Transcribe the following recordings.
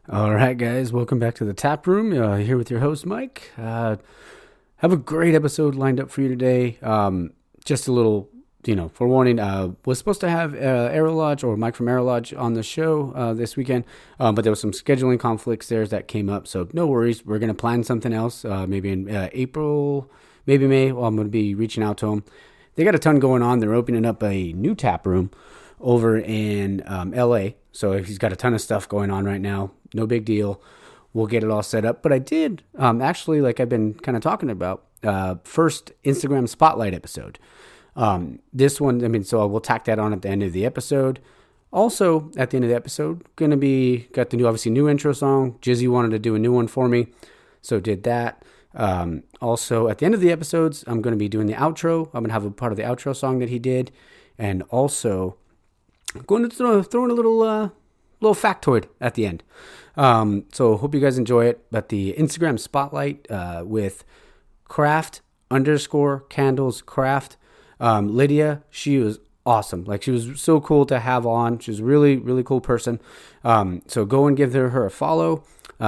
All right, guys, welcome back to the Taproom. Here with your host, Mike. Have a great episode lined up for you today. Just a little, forewarning. Was supposed to have Aero Lodge or Mike from Aero Lodge on the show this weekend, but there was some scheduling conflicts there that came up. So no worries. We're gonna plan something else. Maybe in April, maybe May. Well, I'm gonna be reaching out to them. They got a ton going on. They're opening up a new tap room over in LA. So he's got a ton of stuff going on right now. No big deal. We'll get it all set up. But I did actually, like I've been kind of talking about, first Instagram Spotlight episode. This one, so we'll tack that on at the end of the episode. Also, at the end of the episode, got the new intro song. Jizzy wanted to do a new one for me, so did that. Also, at the end of the episodes, I'm going to be doing the outro. I'm going to have a part of the outro song that he did. And also, I'm going to throw in a little factoid at the end. So hope you guys enjoy it. But the Instagram Spotlight with craft_candles craft. Lydia, she was awesome. Like, she was so cool to have on. She's a really, really cool person. So go and give her a follow.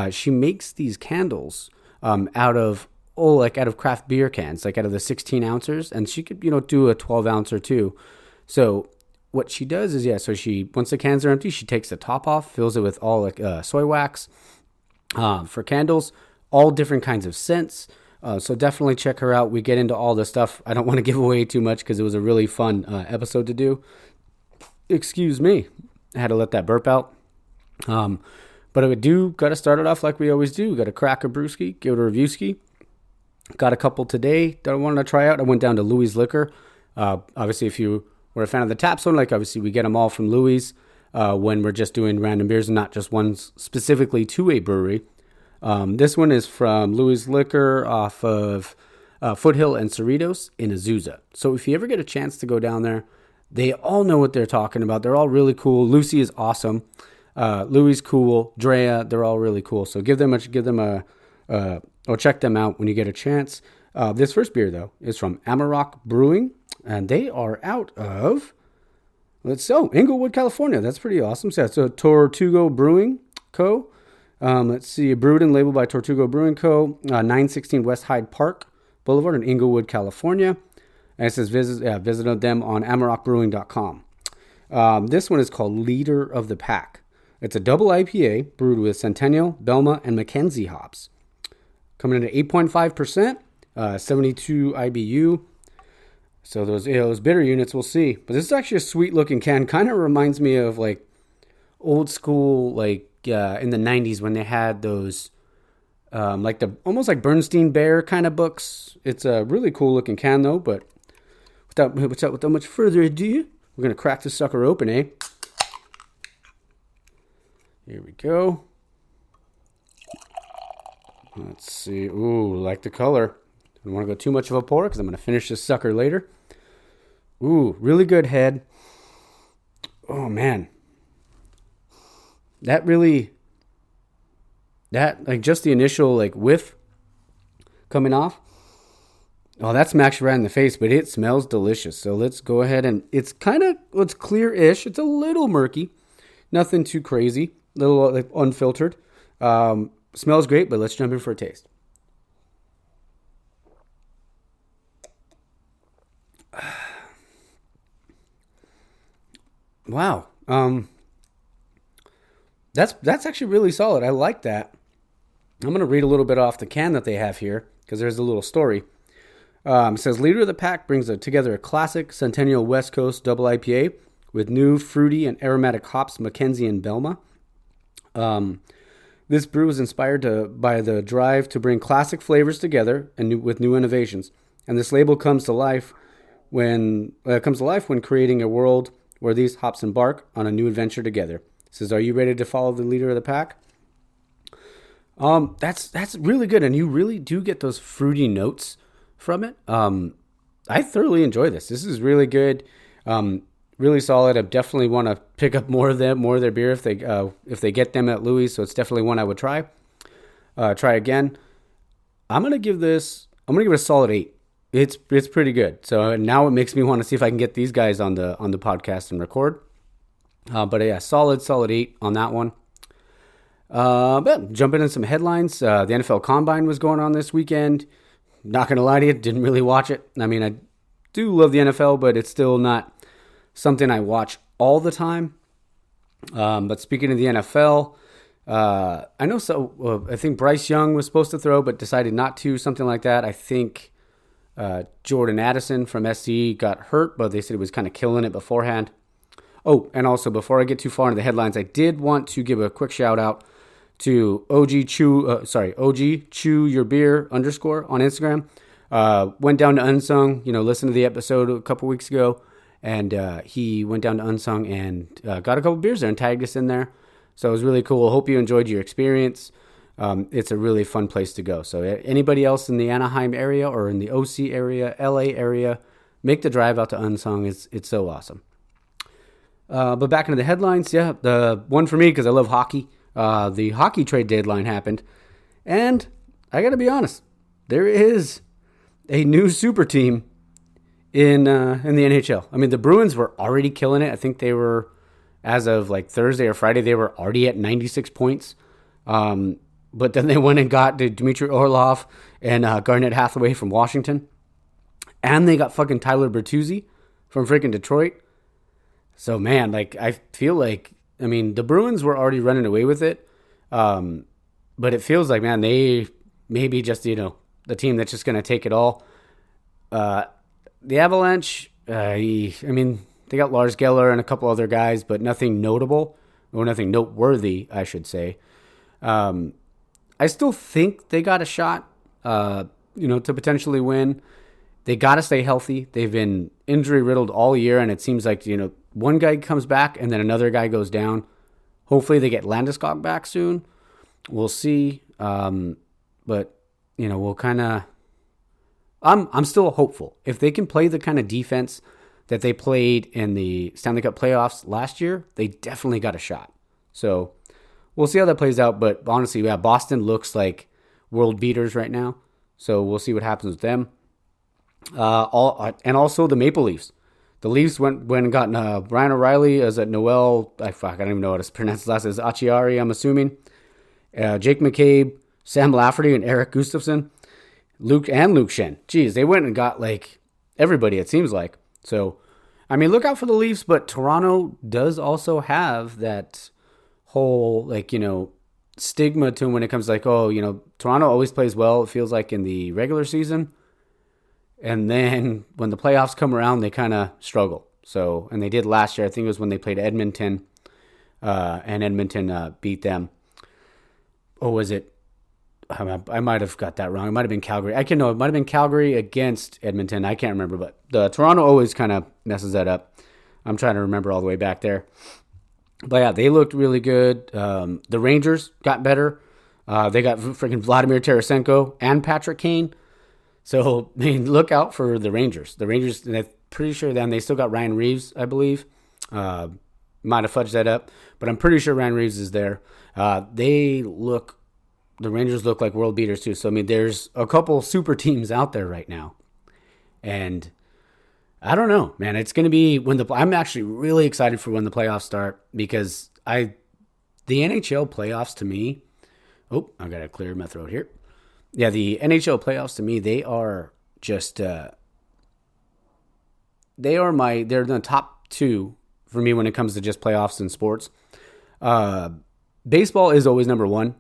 She makes these candles out of craft beer cans, like out of the 16 ounces, and she could, do a 12 ounce or two. So what she does is, once the cans are empty, she takes the top off, fills it with all soy wax for candles, all different kinds of scents. So definitely check her out. We get into all this stuff. I don't want to give away too much because it was a really fun episode to do. Excuse me. I had to let that burp out. But I got to start it off like we always do. Got to crack a brewski, give it a reviewski. Got a couple today that I wanted to try out. I went down to Louis Liquor. Obviously, if you were a fan of the Tap Zone, obviously we get them all from Louis when we're just doing random beers and not just ones specifically to a brewery. This one is from Louis Liquor off of Foothill and Cerritos in Azusa. So if you ever get a chance to go down there, they all know what they're talking about. They're all really cool. Lucy is awesome. Louis cool. Drea, they're all really cool. So check them out when you get a chance. This first beer though is from Amarok Brewing, and they are out of Inglewood, California. That's pretty awesome. So it's a Tortugo Brewing Co. Brewed and labeled by Tortugo Brewing Co. 916 West Hyde Park Boulevard in Inglewood, California. And it says visit them on amarokbrewing.com. This one is called Leader of the Pack. It's a double IPA brewed with Centennial, Belma, and Mackenzie hops. Coming in at 8.5%, 72 IBU. So those bitter units, we'll see. But this is actually a sweet looking can. Kind of reminds me of old school, in the 90s when they had those, almost like Bernstein Bear kind of books. It's a really cool looking can though. But without much further ado, we're going to crack this sucker open, eh? Here we go. Let's see. Ooh, like the color. I don't want to go too much of a pour because I'm going to finish this sucker later. Ooh, really good head. Oh, man. Just the initial, whiff coming off. Oh, that smacks you right in the face, but it smells delicious. So let's go ahead and it's clear-ish. It's a little murky. Nothing too crazy. A little unfiltered. Smells great, but let's jump in for a taste. Wow. That's actually really solid. I like that. I'm going to read a little bit off the can that they have here because there's a little story. It says, Leader of the Pack brings together a classic Centennial West Coast double IPA with new fruity and aromatic hops, Mackenzie and Belma. This brew was inspired by the drive to bring classic flavors together and with new innovations. And this label comes to life when creating a world where these hops embark on a new adventure together. It says, are you ready to follow the leader of the pack? That's really good, and you really do get those fruity notes from it. I thoroughly enjoy this. This is really good, really solid. I definitely want to pick up more of their beer if they get them at Louis. So it's definitely one I would try. Try again. I'm gonna give it a solid 8. It's pretty good. So now it makes me want to see if I can get these guys on the podcast and record. But yeah, solid 8 on that one. But jumping in some headlines, the NFL Combine was going on this weekend. Not going to lie to you, didn't really watch it. I mean, I do love the NFL, but it's still not something I watch all the time. But speaking of the NFL, I know I think Bryce Young was supposed to throw, but decided not to, something like that. I think Jordan Addison from SC got hurt, but they said he was kind of killing it beforehand. Oh, and also before I get too far into the headlines, I did want to give a quick shout out to OG Chew Your Beer _ on Instagram. Went down to Unsung, listened to the episode a couple weeks ago, and he went down to Unsung and got a couple beers there and tagged us in there. So it was really cool. Hope you enjoyed your experience. It's a really fun place to go. So anybody else in the Anaheim area or in the OC area, LA area, make the drive out to Unsung. It's so awesome. But back into the headlines, the one for me, because I love hockey. The hockey trade deadline happened, and I got to be honest, there is a new super team in the NHL. I mean, the Bruins were already killing it. I think they were, as of like Thursday or Friday, they were already at 96 points. But then they went and got Dmitry Orlov and Garnett Hathaway from Washington, and they got fucking Tyler Bertuzzi from freaking Detroit. So man, I feel like, I mean, the Bruins were already running away with it. But it feels like, man, they may be just, the team that's just going to take it all. The Avalanche, they got Lars Geller and a couple other guys, but nothing notable, or nothing noteworthy, I should say. I still think they got a shot, to potentially win. They got to stay healthy. They've been injury riddled all year, and it seems like, one guy comes back and then another guy goes down. Hopefully they get Landeskog back soon. We'll see. But, we'll kind of... I'm still hopeful. If they can play the kind of defense that they played in the Stanley Cup playoffs last year, they definitely got a shot. So we'll see how that plays out. But honestly, Boston looks like world beaters right now. So we'll see what happens with them. And also the Maple Leafs. The Leafs went and got Ryan O'Reilly. Is it Noel? I don't even know how to pronounce his last name. It's Acciari, I'm assuming. Jake McCabe, Sam Lafferty, and Eric Gustafsson. Luke Shen. Jeez, they went and got everybody, it seems like. So, I mean, look out for the Leafs, but Toronto does also have that whole, stigma to them when it comes Toronto always plays well, it feels like, in the regular season. And then when the playoffs come around, they kind of struggle. So, and they did last year. I think it was when they played Edmonton, and Edmonton beat them. Or was it? I might have got that wrong. It might have been Calgary. It might have been Calgary against Edmonton. I can't remember, but the Toronto always kind of messes that up. I'm trying to remember all the way back there. But yeah, they looked really good. The Rangers got better. They got freaking Vladimir Tarasenko and Patrick Kane. So, I mean, look out for the Rangers. The Rangers, and I'm pretty sure then they still got Ryan Reeves, I believe. Might have fudged that up, but I'm pretty sure Ryan Reeves is there. The Rangers look like world beaters too. So, I mean, there's a couple super teams out there right now. And I don't know, man. It's going to be I'm actually really excited for when the playoffs start, because the NHL playoffs to me, I got to clear my throat here. Yeah, the NHL playoffs to me, they are just, they're the top two for me when it comes to just playoffs in sports. Baseball is always number one.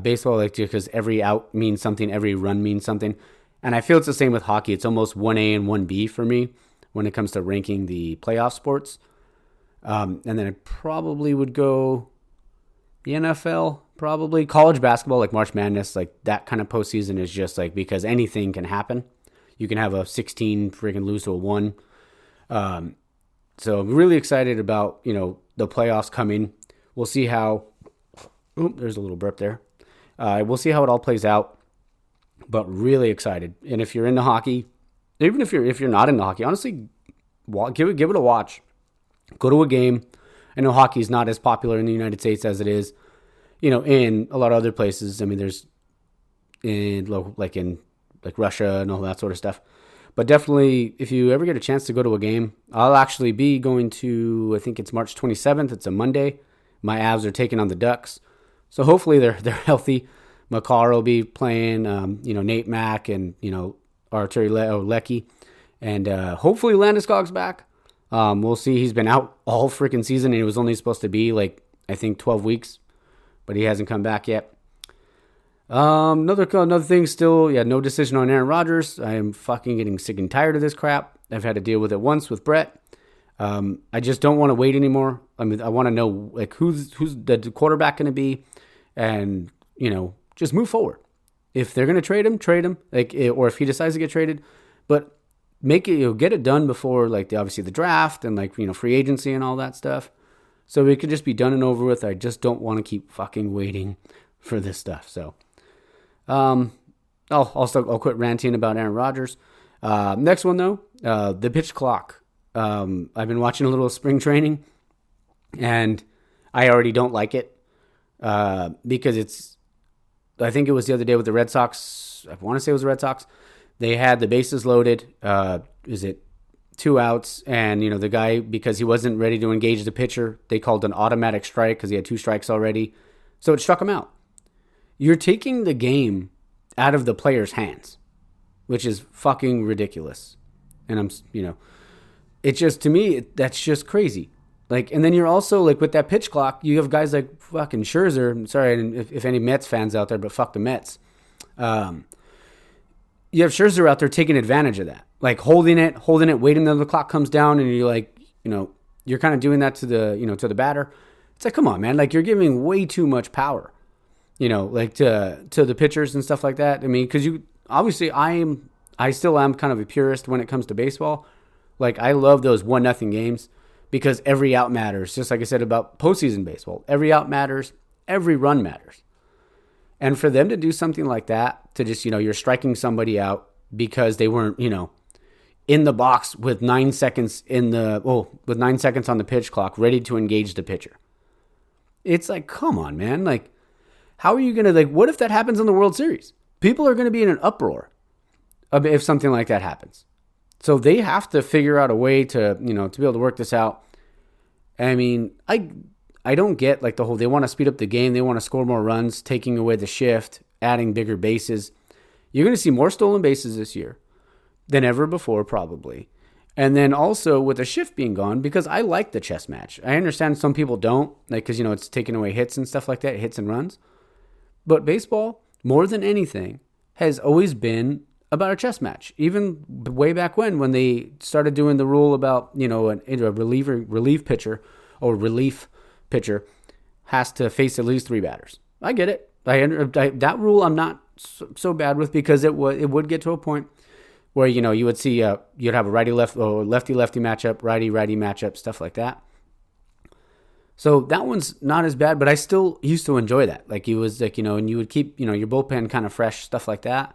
Baseball, because every out means something, every run means something. And I feel it's the same with hockey. It's almost 1A and 1B for me when it comes to ranking the playoff sports. And then I probably would go the NFL, probably. College basketball, like March Madness, that kind of postseason is just because anything can happen. You can have a 16 freaking lose to a 1. So I'm really excited about, the playoffs coming. We'll see how... there's a little burp there. We'll see how it all plays out. But really excited. And if you're into hockey, even if you're not into hockey, honestly, give it a watch. Go to a game. I know hockey is not as popular in the United States as it is, in a lot of other places. I mean, there's in Russia and all that sort of stuff. But definitely, if you ever get a chance to go to a game, I'll actually be going to, I think it's March 27th. It's a Monday. My Avs are taking on the Ducks. So hopefully they're healthy. McCarr will be playing, Nate Mack and, Arturi Lecky. And hopefully Landeskog's back. We'll see. He's been out all freaking season, and it was only supposed to be, I think 12 weeks. But he hasn't come back yet. Another thing still, no decision on Aaron Rodgers. I am fucking getting sick and tired of this crap. I've had to deal with it once with Brett. I just don't want to wait anymore. I mean, I want to know who's the quarterback going to be, and just move forward. If they're going to trade him, or if he decides to get traded, but make it, get it done before obviously the draft and free agency and all that stuff. So it could just be done and over with. I just don't want to keep fucking waiting for this stuff. So, I'll quit ranting about Aaron Rodgers. Next one though, the pitch clock. I've been watching a little spring training, and I already don't like it because I think it was the other day with the Red Sox. I want to say it was the Red Sox. They had the bases loaded. Is it 2 outs? And the guy, because he wasn't ready to engage the pitcher, they called an automatic strike because he had 2 strikes already. So it struck him out. You're taking the game out of the player's hands, which is fucking ridiculous. And it's just, to me, that's just crazy. And then you're also, with that pitch clock, you have guys like fucking Scherzer. I'm sorry if any Mets fans out there, but fuck the Mets. You have Scherzer out there taking advantage of that. Holding it, waiting until the clock comes down, and you're you're kind of doing that to the batter. It's come on, man. You're giving way too much power, to the pitchers and stuff like that. I mean, because obviously I still am kind of a purist when it comes to baseball. I love those 1-0 games because every out matters. Just like I said about postseason baseball, every out matters, every run matters. And for them to do something like that, to just, you're striking somebody out because they weren't, in the box with 9 seconds with 9 seconds on the pitch clock, ready to engage the pitcher. It's come on, man. How are you going to, what if that happens in the World Series? People are going to be in an uproar if something like that happens. So they have to figure out a way to, to be able to work this out. I mean, I don't get the whole, they want to speed up the game. They want to score more runs, taking away the shift, adding bigger bases. You're going to see more stolen bases this year than ever before, probably. And then also with the shift being gone, because I like the chess match. I understand some people don't, because, it's taking away hits and stuff like that, hits and runs. But baseball, more than anything, has always been about a chess match. Even way back when they started doing the rule about, a relief pitcher pitcher has to face at least 3 batters. I get it. That rule I'm not so bad with, because it would get to a point where you would see you'd have a righty lefty matchup, righty matchup, stuff like that. So that one's not as bad, but I still used to enjoy that. It was and you would keep your bullpen kind of fresh, stuff like that.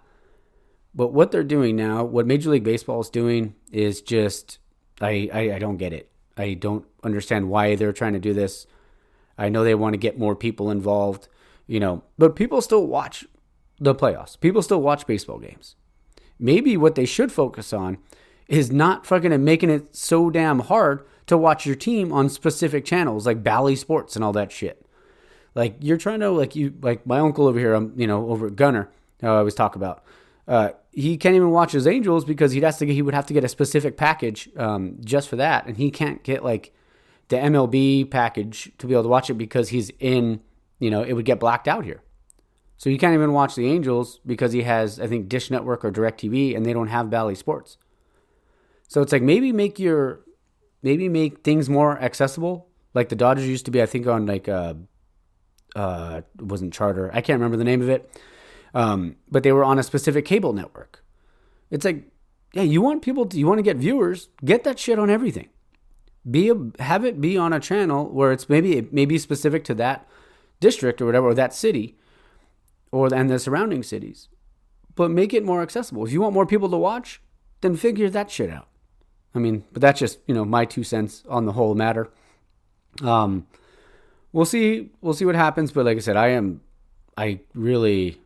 But what they're doing now, what Major League Baseball is doing, is just I don't get it. I don't understand why they're trying to do this. I know they want to get more people involved, but people still watch the playoffs. People still watch baseball games. Maybe what they should focus on is not fucking making it so damn hard to watch your team on specific channels like Bally Sports and all that shit. You're trying to, my uncle over here, over at Gunner, I always talk about. He can't even watch his Angels because he would have to get a specific package just for that, and he can't get the MLB package to be able to watch it because he's in, it would get blacked out here. So you can't even watch the Angels because he has, I think, Dish Network or DirecTV, and they don't have Bally Sports. So it's maybe make things more accessible, like the Dodgers used to be. I think on it wasn't Charter. I can't remember the name of it. But they were on a specific cable network. It's you want to get viewers, get that shit on everything. Have it be on a channel where it's maybe specific to that district or whatever, or that city, and the surrounding cities. But make it more accessible. If you want more people to watch, then figure that shit out. I mean, but that's just, my 2 cents on the whole matter. We'll see what happens. But like I said, I really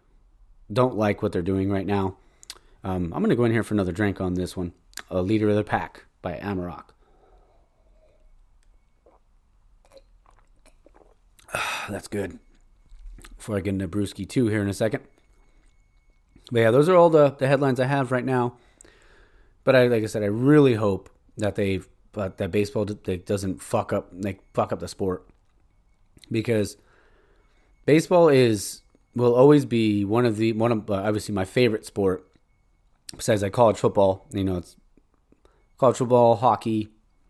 don't like what they're doing right now. I'm going to go in here for another drink on this one. A Leader of the Pack by Amarok. That's good. before I get into Brewski 2 here in a second. But yeah, those are all the headlines I have right now. But like I said, I really hope that that baseball doesn't fuck up the sport, because baseball will always be one of obviously my favorite sport besides like college football. It's college football, hockey,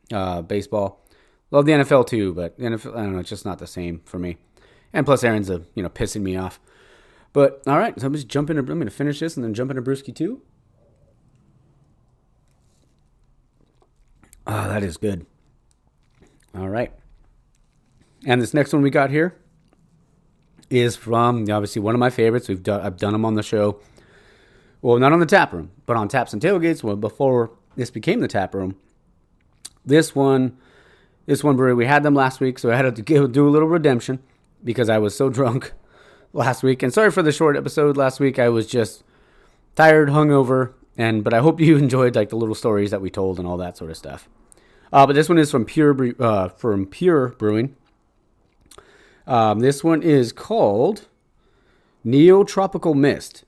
baseball. Love the NFL too, but the NFL, I don't know, it's just not the same for me. And plus, Aaron's pissing me off. But all right, so I'm going to finish this and then jump into Brewski 2. Oh, that is good. All right. And this next one we got here is from, obviously, one of my favorites. I've done them on the show. Well, not on the Taproom, but on Taps and Tailgates. Well, before this became the Taproom. This one brewery, we had them last week, so I had to do a little redemption because I was so drunk last week. And sorry for the short episode last week. I was just tired, hungover, but I hope you enjoyed like the little stories that we told and all that sort of stuff. But this one is from Pure Brewing. This one is called Neotropical Mist.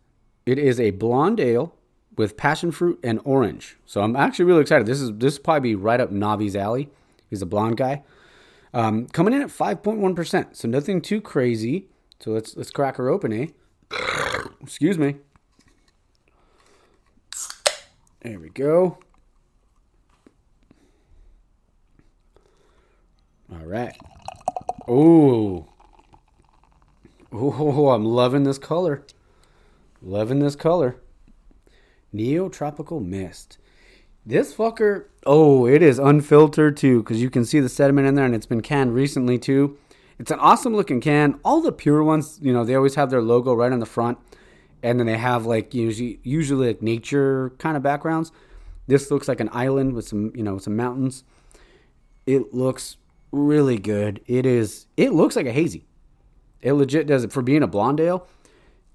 It is a blonde ale with passion fruit and orange. So I'm actually really excited. This will probably be right up Navi's alley. He's a blonde guy. Coming in at 5.1%. So nothing too crazy. So let's crack her open, eh? Excuse me. There we go. All right. Ooh, I'm loving this color. Neotropical Mist. This fucker, it is unfiltered too, because you can see the sediment in there, and it's been canned recently too. It's an awesome looking can. All the Pure ones, they always have their logo right on the front, and then they have like usually like nature kind of backgrounds. This looks like an island with some mountains. It looks really good. It looks like a hazy. It legit does it for being a blonde ale.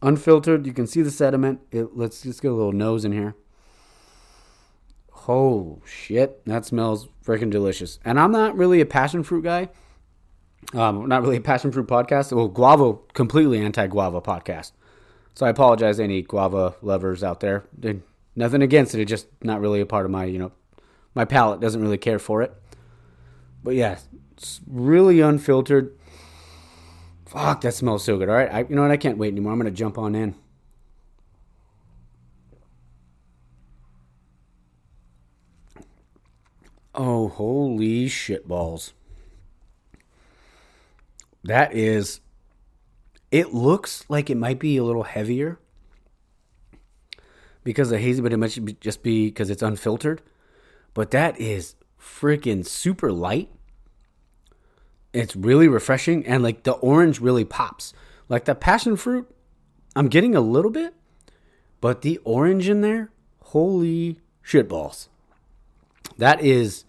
Unfiltered, you can see the sediment. Let's just get a little nose in here. Oh shit, that smells freaking delicious. And I'm not really a passion fruit guy. Not really a passion fruit podcast. Well, guava, completely anti-guava podcast. So I apologize to any guava lovers out there. Nothing against it. It's just not really a part of my, my palate doesn't really care for it. But yeah, it's really unfiltered. Fuck, that smells so good. All right, you know what? I can't wait anymore. I'm going to jump on in. Oh, holy shit balls. It looks like it might be a little heavier because of hazy, but it might just be because it's unfiltered. But that is freaking super light. It's really refreshing, and like the orange really pops. Like the passion fruit, I'm getting a little bit, but the orange in there, holy shit balls. That is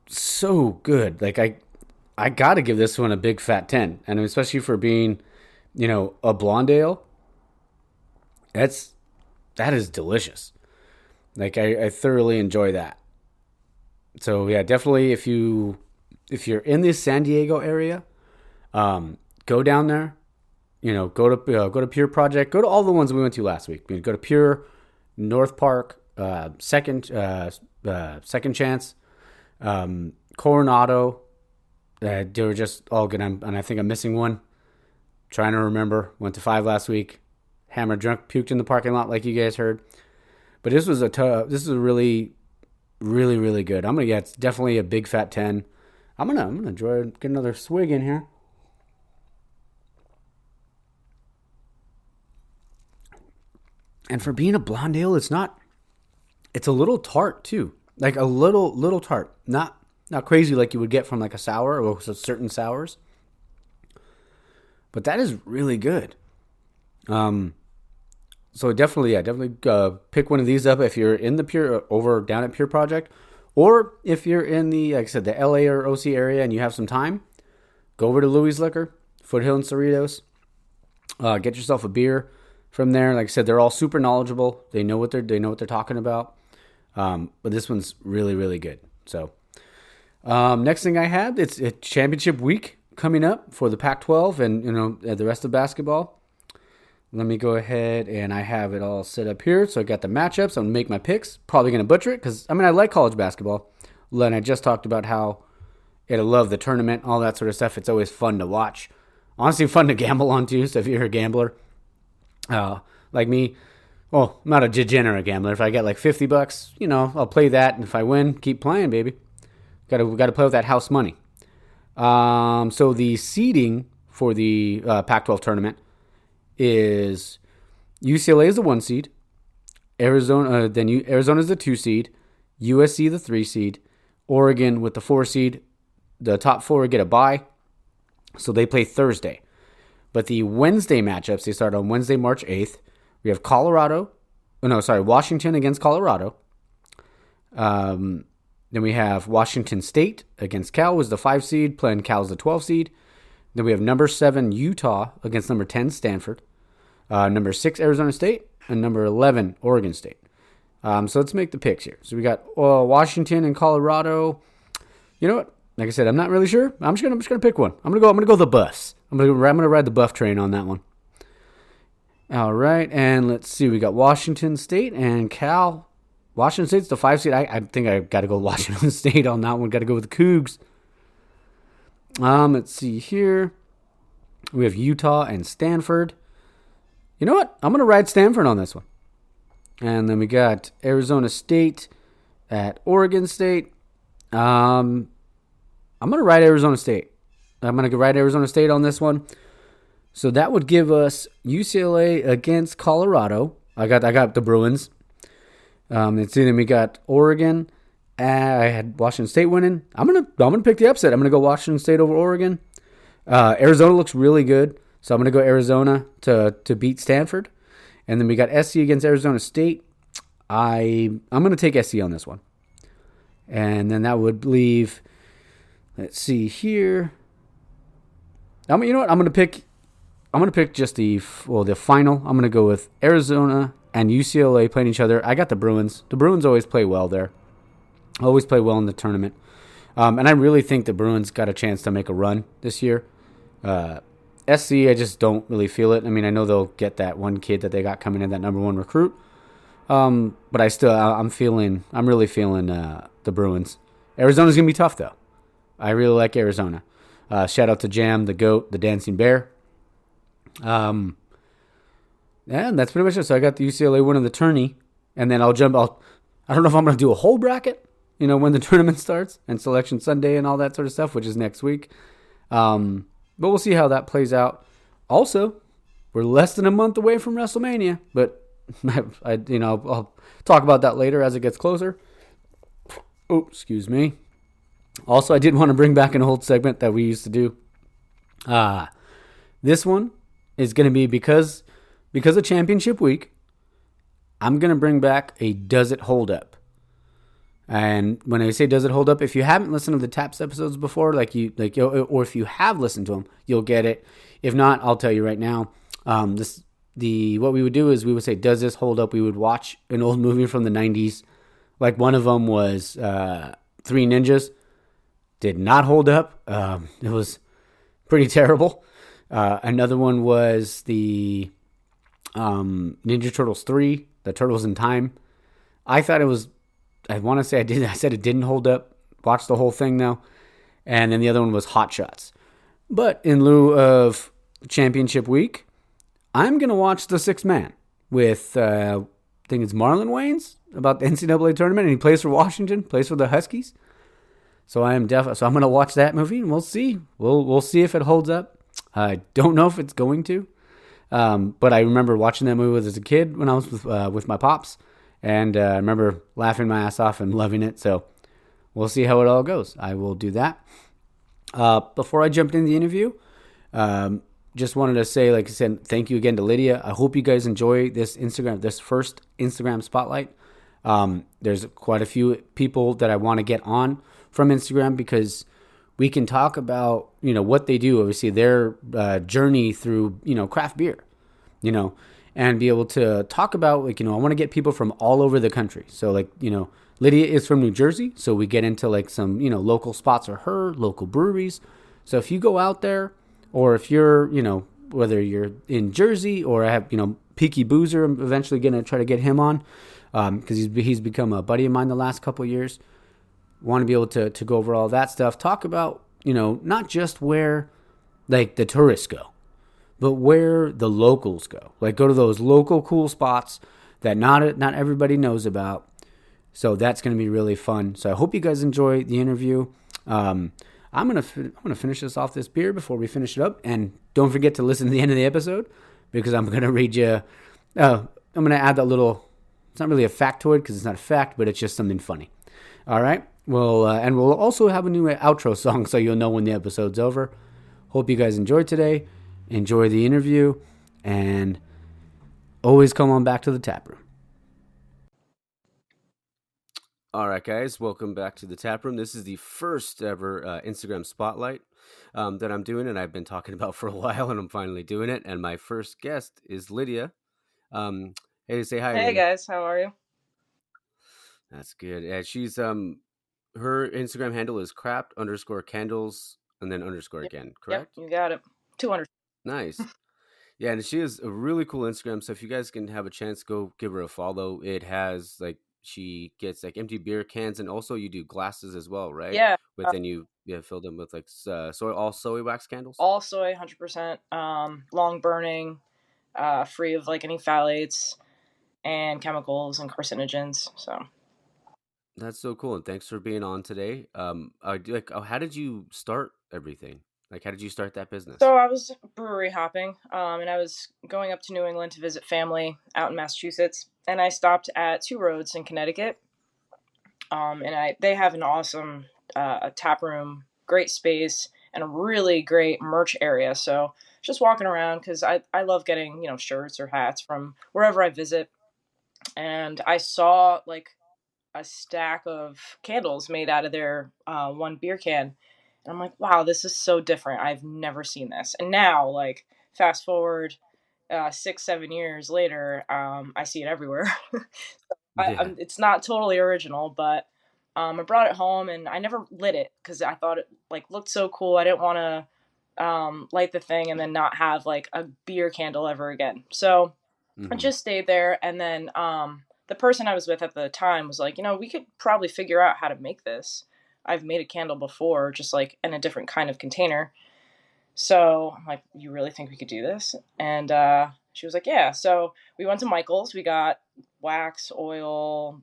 so good. Like I got to give this one a big fat 10, and especially for being, a blonde ale. That is delicious. Like I thoroughly enjoy that. So yeah, definitely if you're in the San Diego area, go down there. Go to Pure Project. Go to all the ones we went to last week. Go to Pure, North Park, Second Chance, Coronado. They were just all good. And I think I'm missing one. Trying to remember. Went to 5 last week. Hammered drunk, puked in the parking lot like you guys heard. But this is a really, really, really good. It's definitely a big fat 10. I'm gonna enjoy get another swig in here. And for being a blonde ale, it's a little tart too. Like a little tart. Not crazy like you would get from like a sour or certain sours. But that is really good. So definitely pick one of these up if you're in the Pure over down at Pure Project. Or if you're in the, like I said, the LA or OC area and you have some time, go over to Louis Liquor, Foothill and Cerritos. Get yourself a beer from there. Like I said, they're all super knowledgeable. They know what they're talking about. But this one's really, really good. So next thing I had, it's a championship week coming up for the Pac-12 and, the rest of basketball. Let me go ahead and I have it all set up here. So I got the matchups. I'm going to make my picks. Probably going to butcher it because, I like college basketball. And I just talked about how I love the tournament, all that sort of stuff. It's always fun to watch. Honestly, fun to gamble on too. So if you're a gambler, like me, well, I'm not a degenerate gambler. If I get like $50, I'll play that. And if I win, keep playing, baby. Got to play with that house money. So the seeding for the Pac-12 tournament is UCLA is the 1 seed, Arizona is the 2 seed, USC the 3 seed, Oregon with the 4 seed. The top 4 get a bye, so they play Thursday. But the Wednesday matchups, they start on Wednesday, March 8th. We have Washington against Colorado. Then we have Washington State against Cal, was the 5 seed, playing Cal's the 12 seed. Then we have number 7 Utah against number 10 Stanford, number 6 Arizona State, and number 11 Oregon State. So let's make the picks here. So we got Washington and Colorado. You know what? Like I said, I'm not really sure. I'm just gonna pick one. I'm gonna go the bus. I'm gonna ride the buff train on that one. All right, and let's see. We got Washington State and Cal. Washington State's the 5 seed. I think I got to go Washington State on that one. Got to go with the Cougs. Let's see here. We have Utah and Stanford. You know what? I'm going to ride Stanford on this one. And then we got Arizona State at Oregon State. I'm going to ride Arizona State. I'm going to ride Arizona State on this one. So that would give us UCLA against Colorado. I got the Bruins. Let's see. Then we got Oregon. I had Washington State winning. I'm gonna pick the upset. I'm gonna go Washington State over Oregon. Arizona looks really good, so I'm gonna go Arizona to beat Stanford. And then we got SC against Arizona State. I'm gonna take SC on this one. And then that would leave. Let's see here. You know what? I'm gonna pick just the final. I'm gonna go with Arizona and UCLA playing each other. I got the Bruins. The Bruins always play well there. Always play well in the tournament. And I really think the Bruins got a chance to make a run this year. SC, I just don't really feel it. I mean, I know they'll get that one kid that they got coming in, that number 1 recruit. But I'm really feeling the Bruins. Arizona's going to be tough, though. I really like Arizona. Shout out to Jam, the GOAT, the Dancing Bear. And that's pretty much it. So I got the UCLA winning the tourney. And then I don't know if I'm going to do a whole bracket, when the tournament starts and Selection Sunday and all that sort of stuff, which is next week. But we'll see how that plays out. Also, we're less than a month away from WrestleMania, but I'll talk about that later as it gets closer. Oh, excuse me. Also, I did want to bring back an old segment that we used to do. This one is going to be because of Championship Week. I'm going to bring back a Does It Hold Up? And when I say Does It Hold Up, if you haven't listened to the TAPS episodes before, or if you have listened to them, you'll get it. If not, I'll tell you right now. What we would do is we would say, does this hold up? We would watch an old movie from the 90s. Like one of them was Three Ninjas. Did not hold up. It was pretty terrible. Another one was the Ninja Turtles 3, The Turtles in Time. I thought it was, I want to say I said it didn't hold up. Watched the whole thing though. And then the other one was Hot Shots. But in lieu of Championship Week, I'm going to watch The Sixth Man with, I think it's Marlon Wayans, about the NCAA tournament. And he plays for Washington, plays for the Huskies. So I'm going to watch that movie and we'll see. We'll see if it holds up. I don't know if it's going to. But I remember watching that movie as a kid when I was with my pops. And I remember laughing my ass off and loving it. So we'll see how it all goes. I will do that. Before I jumped in the interview, just wanted to say, like I said, thank you again to Lydia. I hope you guys enjoy this first Instagram spotlight. There's quite a few people that I want to get on from Instagram because we can talk about, what they do, obviously their journey through, craft beer, and be able to talk about, I want to get people from all over the country. So Lydia is from New Jersey. So we get into some, local spots for her, local breweries. So if you go out there, or if you're, whether you're in Jersey or I have, Peaky Boozer, I'm eventually going to try to get him on because he's become a buddy of mine the last couple of years. Want to be able to go over all that stuff. Talk about, not just where like the tourists go, but where the locals go. Like go to those local cool spots that not everybody knows about. So that's going to be really fun. So I hope you guys enjoy the interview. I'm gonna finish this off this beer before we finish it up, and don't forget to listen to the end of the episode because I'm gonna read you. I'm gonna add that little. It's not really a factoid because it's not a fact, but it's just something funny. All right. Well, and we'll also have a new outro song so you'll know when the episode's over. Hope you guys enjoyed today. Enjoy the interview, and always come on back to the Taproom. All right, guys, welcome back to the Taproom. This is the first ever Instagram spotlight that I'm doing, and I've been talking about for a while, and I'm finally doing it. And my first guest is Lydia. Hey, say hi, Hey Lydia. guys, how are you? That's good. And she's her Instagram handle is craft underscore candles and then underscore Yep, again. yep, Correct? you got it. 200. Nice. Yeah, and she has a really cool Instagram. So if you guys can have a chance, go give her a follow. It has like she gets like empty beer cans, and also you do glasses as well, right? Yeah, But then you fill them with like soy wax candles. all soy, 100%, long burning, free of like any phthalates and chemicals and carcinogens. So, That's so cool, and thanks for being on today. How did you start everything? Like, how did you start that business? so I was brewery hopping, and I was going up to New England to visit family out in Massachusetts, and I stopped at Two Roads in Connecticut. And they have an awesome tap room, great space, and a really great merch area. So just walking around because I love getting shirts or hats from wherever I visit, and I saw like a stack of candles made out of their one beer can, and I'm like, wow, this is so different. I've never seen this. And now, like, fast forward 6 7 years later, I see it everywhere. Yeah. It's not totally original, but I brought it home and I never lit it because I thought it like looked so cool. I didn't want to light the thing and then not have like a beer candle ever again. So I Mm-hmm. just stayed there, and then the person I was with at the time was like, we could probably figure out how to make this. I've made a candle before, just like in a different kind of container. So I'm like, you really think we could do this? And she was like, yeah. So we went to Michael's. We got wax, oil,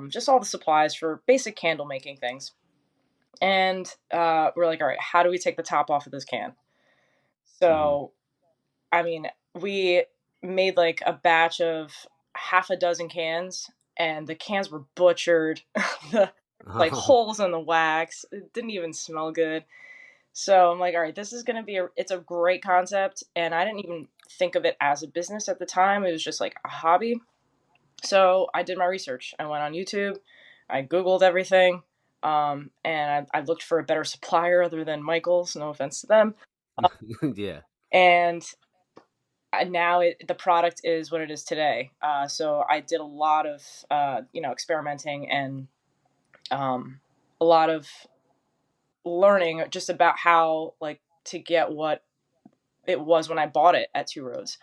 just all the supplies for basic candle making things. And we're like, all right, how do we take the top off of this can? Mm-hmm. So, I mean, we made like a batch of half a dozen cans, and the cans were butchered. the like holes in the wax. It didn't even smell good. So I'm like, all right, this is gonna be it's a great concept, and I didn't even think of it as a business at the time. It was just like a hobby. So I did my research. I went on YouTube, I Googled everything, and I looked for a better supplier other than Michael's. No offense to them. Yeah. And now the product is what it is today. So I did a lot of experimenting and a lot of learning just about how like to get what it was when I bought it at Two Roads.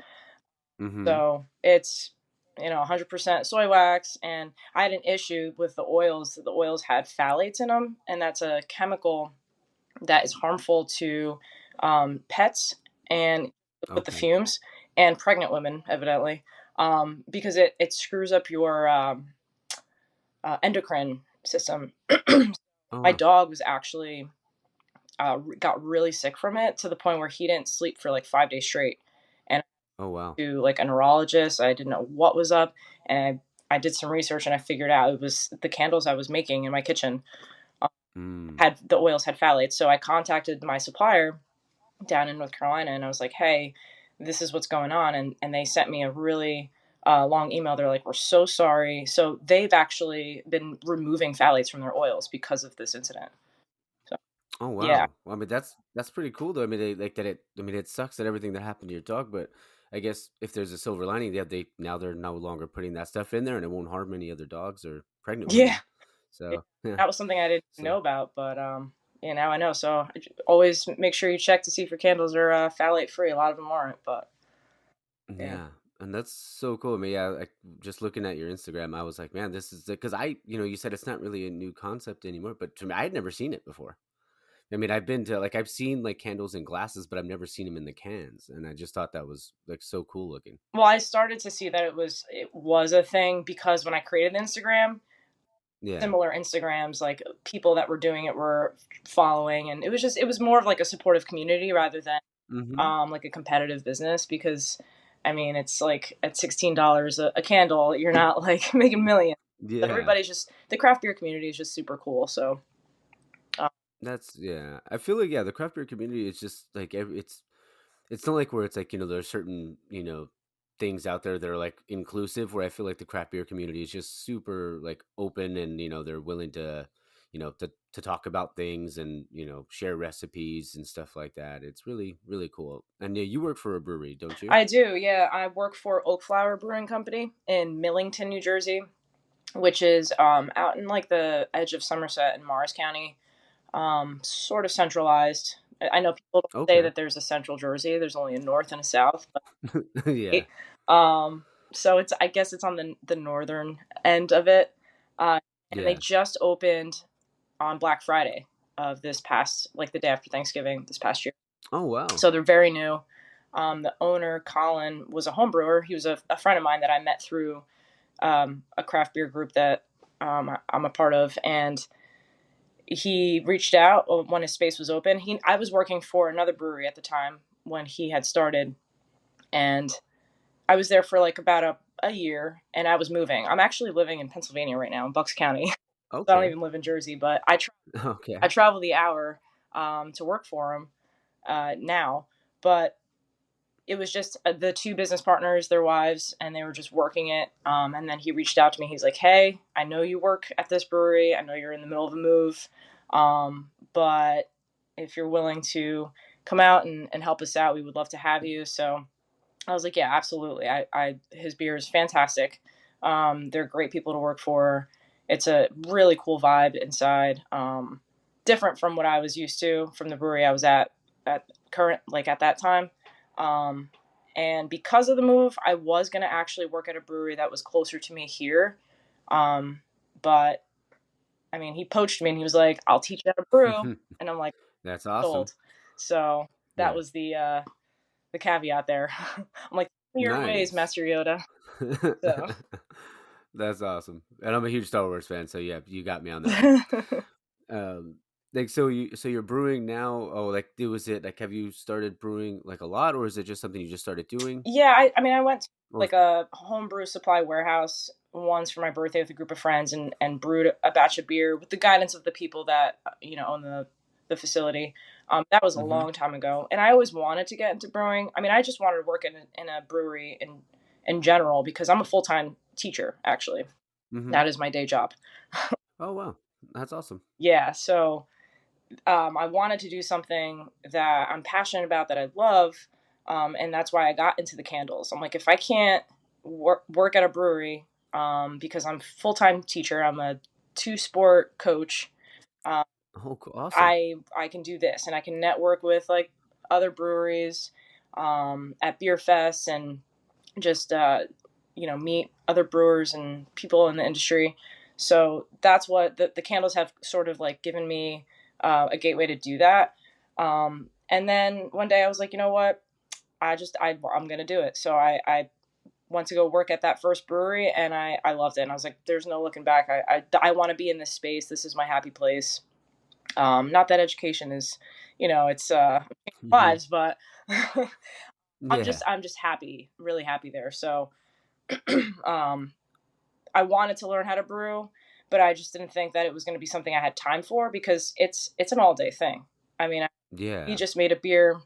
Mm-hmm. So it's 100% soy wax, and I had an issue with the oils. The oils had phthalates in them, and that's a chemical that is harmful to pets and with the Okay. fumes and pregnant women, evidently, because it screws up your endocrine system. Oh My wow. dog was actually got really sick from it to the point where he didn't sleep for like 5 days straight. And Oh wow. to like a neurologist, I didn't know what was up, and I did some research and I figured out it was the candles I was making in my kitchen Mm. had the oils had phthalates. So I contacted my supplier down in North Carolina, and I was like, hey, this is what's going on. And they sent me a really long email. They're like, we're so sorry. So they've actually been removing phthalates from their oils because of this incident. So, Oh yeah. wow. Well, I mean that's pretty cool though. I mean they like that it. I mean it sucks that everything that happened to your dog, but I guess if there's a silver lining, they're no longer putting that stuff in there, and it won't harm any other dogs or pregnant Yeah. women. So yeah. That was something I didn't know So about, but I know. So always make sure you check to see if your candles are phthalate free. A lot of them aren't, but yeah. Yeah, and that's so cool. I mean, yeah, like just looking at your Instagram, I was like, man, this is because you said it's not really a new concept anymore, but to me, I had never seen it before. I mean, I've been to like I've seen like candles in glasses, but I've never seen them in the cans, and I just thought that was like so cool looking. Well, I started to see that it was a thing because when I created Instagram, Yeah. similar Instagrams, like people that were doing it were following, and it was more of like a supportive community rather than Mm-hmm. like a competitive business because I mean it's like at $16 a candle, you're not like making millions. But Yeah. everybody's just the craft beer community is just super cool. So uh, That's yeah. I feel like yeah, the craft beer community is just like it's not like where it's like there's certain things out there that are like inclusive. Where I feel like the craft beer community is just super like open and they're willing to to talk about things and share recipes and stuff like that. It's really really cool. And yeah, you work for a brewery, don't you? I do, yeah. I work for Oak Flower Brewing Company in Millington, New Jersey, which is out in like the edge of Somerset and Morris County, sort of centralized. I know people don't say Okay. that there's a central Jersey. There's only a north and a south. Yeah. But, so it's I guess it's on the northern end of it, and they Yeah. just opened on Black Friday of this past like the day after Thanksgiving this past year. Oh wow. So they're very new. The owner Colin was a home brewer. He was a friend of mine that I met through a craft beer group that I'm a part of, and he reached out when his space was open. I was working for another brewery at the time when he had started, and I was there for like about a year, and I was moving. I'm actually living in Pennsylvania right now in Bucks County. So I don't Okay. even live in Jersey, but I Okay. travel the hour to work for him now. But it was just the two business partners, their wives, and they were just working it. And then he reached out to me. He's like, "Hey, I know you work at this brewery. I know you're in the middle of a move, but if you're willing to come out and help us out, we would love to have you." So I was like, "Yeah, absolutely. His beer is fantastic. They're great people to work for. It's a really cool vibe inside. Different from what I was used to from the brewery I was at current like at that time." Um, and because of the move, I was gonna actually work at a brewery that was closer to me here. Um, but I mean, he poached me and he was like, "I'll teach you how to brew," and I'm like, That's awesome. "Sold." So that Yeah. was the caveat there. I'm like, "Your ways, Nice. Master Yoda." So. That's awesome. And I'm a huge Star Wars fan, so yeah, you got me on that one. Um, like so you're brewing now. Oh, like was it like have you started brewing like a lot, or is it just something you just started doing? Yeah, I mean, I went to Or like a homebrew supply warehouse once for my birthday with a group of friends and brewed a batch of beer with the guidance of the people that own the facility. That was a mm-hmm. long time ago, and I always wanted to get into brewing. I mean, I just wanted to work in a brewery in general because I'm a full time teacher. Actually, Mm-hmm. that is my day job. Oh wow, that's awesome. Yeah, so I wanted to do something that I'm passionate about, that I love, and that's why I got into the candles. I'm like, if I can't work at a brewery, because I'm full time teacher, I'm a two sport coach. Um, Oh, cool. Awesome. I can do this, and I can network with like other breweries at beer fests and just meet other brewers and people in the industry. So that's what the candles have sort of like given me a gateway to do that. And then one day I was like, you know what, I'm gonna do it. So I went to go work at that first brewery, and I loved it. And I was like, there's no looking back. I want to be in this space. This is my happy place. Not that education is, it's Mm-hmm. lives, but Yeah. I'm just happy, really happy there. So um, I wanted to learn how to brew, but I just didn't think that it was going to be something I had time for because it's an all day thing. I mean, we Yeah. just made a beer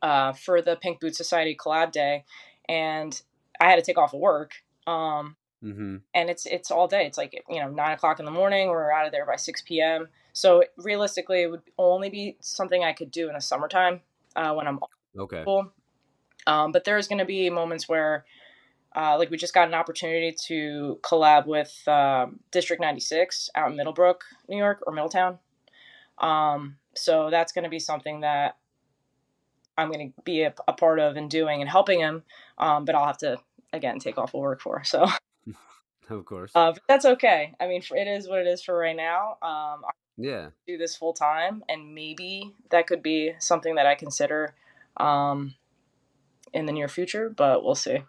for the Pink Boot Society collab day, and I had to take off of work. Mm-hmm. And it's all day. It's like 9 o'clock in the morning. We're out of there by 6 p.m. So realistically, it would only be something I could do in the summertime when I'm off Okay. school. But there's going to be moments where like we just got an opportunity to collab with District 96 out in Middlebrook, New York, or Middletown. So that's going to be something that I'm going to be a part of and doing and helping him. But I'll have to, again, take off of work for. So, Of course. but that's okay. I mean, it is what it is for right now. I Yeah. do this full time, and maybe that could be something that I consider um, in the near future, but we'll see.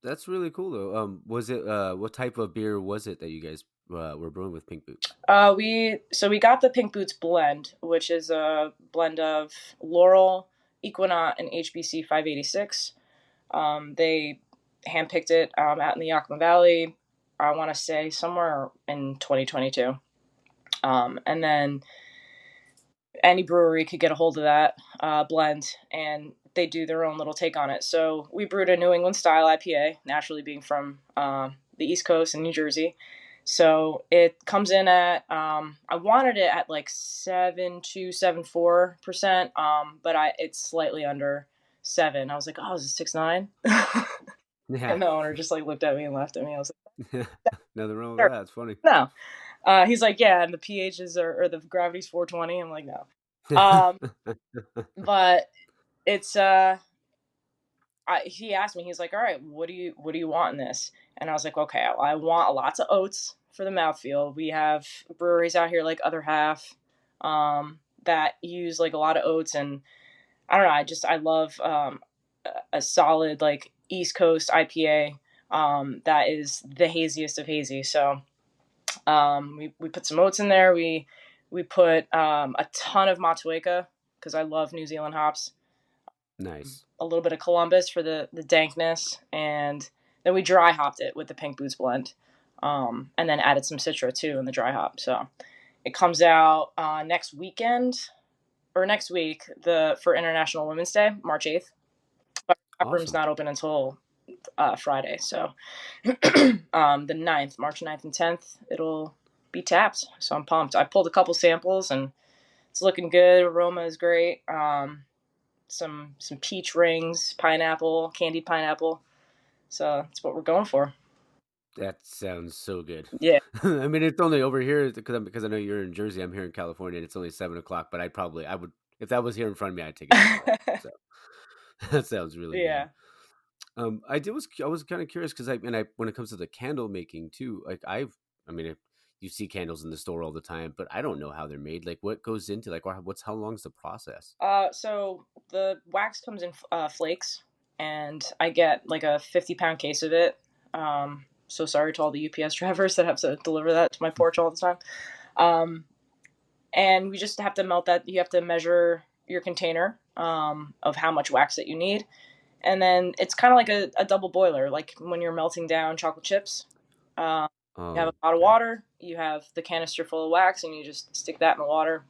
That's really cool though. Was it what type of beer was it that you guys were brewing with Pink Boots? We got the Pink Boots blend, which is a blend of Laurel, Equinaut, and HBC 586. They handpicked it out in the Yakima Valley. I want to say somewhere in 2022. And then any brewery could get a hold of that blend, and they do their own little take on it. So we brewed a New England style IPA, naturally being from the East Coast and New Jersey. So it comes in at I wanted it at like 7.274%, but it's slightly under 7. I was like, oh, is it 6.9? Yeah. And the owner just like looked at me and laughed at me. I was Nothing wrong with like, that. It's funny. no. He's like, yeah, and the pHs or the gravity's 420. I'm like, no. Um, but it's he asked me, he's like, all right, what do you want in this? And I was like, okay, I want lots of oats for the mouthfeel. We have breweries out here like Other Half that use like a lot of oats, and I don't know, I love a solid like East Coast IPA that is the haziest of hazy. So we put some oats in there. We put a ton of Matueka because I love New Zealand hops. Nice. A little bit of Columbus for the dankness, and then we dry hopped it with the Pink Boots blend, and then added some Citra too in the dry hop. So it comes out next weekend or next week the for International Women's Day, March 8th. But Taproom's Awesome. not open until Friday, so the 9th, March 9th and 10th, it'll be tapped. So I'm pumped. I pulled a couple samples and it's looking good. Aroma is great. Some peach rings, pineapple, candied pineapple. So that's what we're going for. That sounds so good. Yeah. I mean, it's only over here because I know you're in Jersey. I'm here in California, and it's only 7 o'clock. But I would if that was here in front of me, I'd take it right away. So that sounds really good. Yeah. I was kind of curious because when it comes to the candle making too, like I mean, you see candles in the store all the time, but I don't know how they're made. Like, what goes into like how long's the process? So the wax comes in flakes, and I get like a 50-pound case of it. So sorry to all the UPS drivers that have to deliver that to my porch all the time. Um, and we just have to melt that. You have to measure your container of how much wax that you need, and then it's kind of like a double boiler, like when you're melting down chocolate chips. Um, you have a Oh, pot of okay. water, you have the canister full of wax, and you just stick that in the water.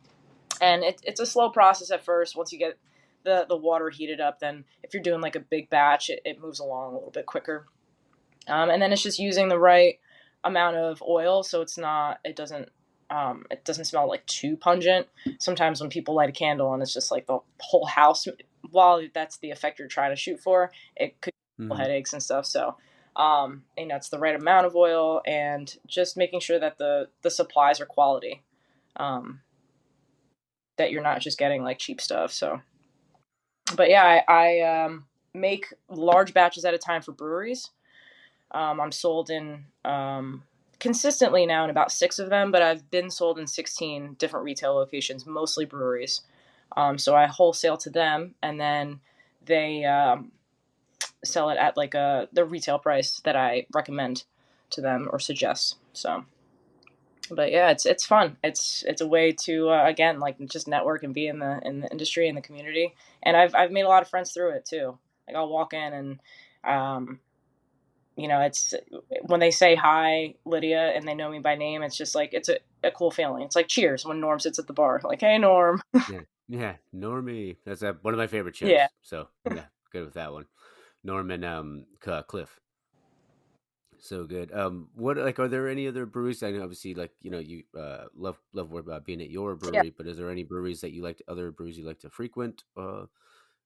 And it's a slow process at first. Once you get the water heated up, then if you're doing like a big batch, it moves along a little bit quicker. And then it's just using the right amount of oil, so it doesn't smell like too pungent. Sometimes when people light a candle and it's just like the whole house, while that's the effect you're trying to shoot for, it could give Hmm. headaches and stuff. So it's the right amount of oil, and just making sure that the supplies are quality. Um, that you're not just getting like cheap stuff. So, but yeah, I make large batches at a time for breweries. I'm sold in consistently now in about 6 of them, but I've been sold in 16 different retail locations, mostly breweries. So I wholesale to them, and then they sell it at like the retail price that I recommend to them or suggest. So, but yeah, it's fun. It's a way to again like just network and be in the industry and the community. And I've made a lot of friends through it too. Like I'll walk in and um, it's when they say hi, Lydia, and they know me by name. It's just like it's a cool feeling. It's like Cheers when Norm sits at the bar, like, hey Norm. Yeah, yeah. Normie, that's one of my favorite Yeah. shows. So yeah, good with that one. Norman, Cliff. So good. What like are there any other breweries? I know obviously like you love being at your Yeah. brewery, but is there any breweries that you like other breweries you like to frequent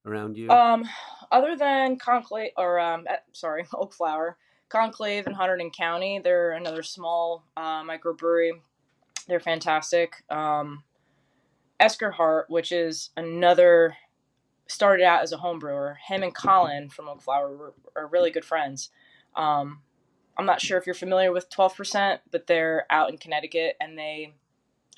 around you? Um, Other than Conclave or sorry, Oak Flower, Conclave in Hunterdon County, they're another small microbrewery. They're fantastic. Eskerhart, which is another, started out as a home brewer. Him and Colin from Oak Flower are really good friends. Um, I'm not sure if you're familiar with 12%, but they're out in Connecticut, and they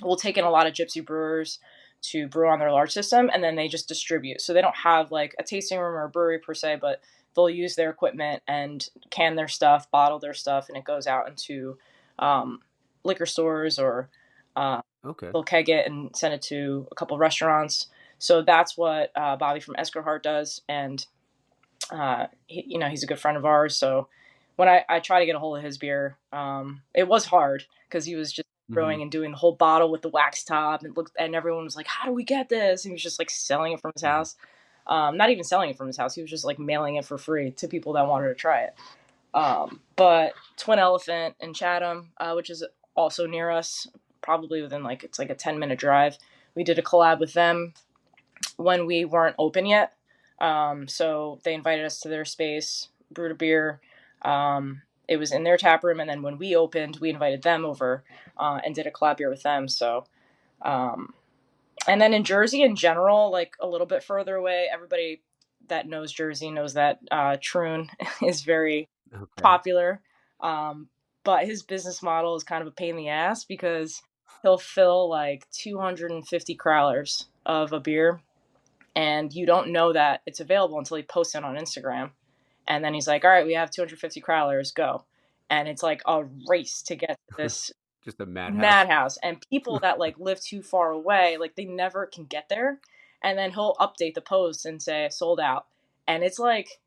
will take in a lot of gypsy brewers to brew on their large system, and then they just distribute. So they don't have like a tasting room or a brewery per se, but they'll use their equipment and can their stuff, bottle their stuff, and it goes out into um, liquor stores, or uh, Okay. they'll keg it and send it to a couple restaurants. So that's what Bobby from Eskerhart does, and he's a good friend of ours. So when I try to get a hold of his beer, it was hard because he was just Hmm. brewing and doing the whole bottle with the wax top, and everyone was like, "How do we get this?" And he was just like selling it from his Hmm. house. Not even selling it from his house. He was just like mailing it for free to people that wanted to try it. But Twin Elephant in Chatham, which is also near us, probably within like it's like a 10-minute drive. We did a collab with them when we weren't open yet. So they invited us to their space, brewed a beer. It was in their tap room, and then when we opened, we invited them over and did a collab beer with them. So, um, and then in Jersey in general, like a little bit further away, everybody that knows Jersey knows that Troon is very Okay. popular. Um, but his business model is kind of a pain in the ass because he'll fill like 250 crowlers of a beer, and you don't know that it's available until he posts it on Instagram. And then he's like, "All right, we have 250 crowlers, go." And it's like a race to get to this Just a madhouse. madhouse. And people that like live too far away, like they never can get there. And then he'll update the post and say sold out. And it's like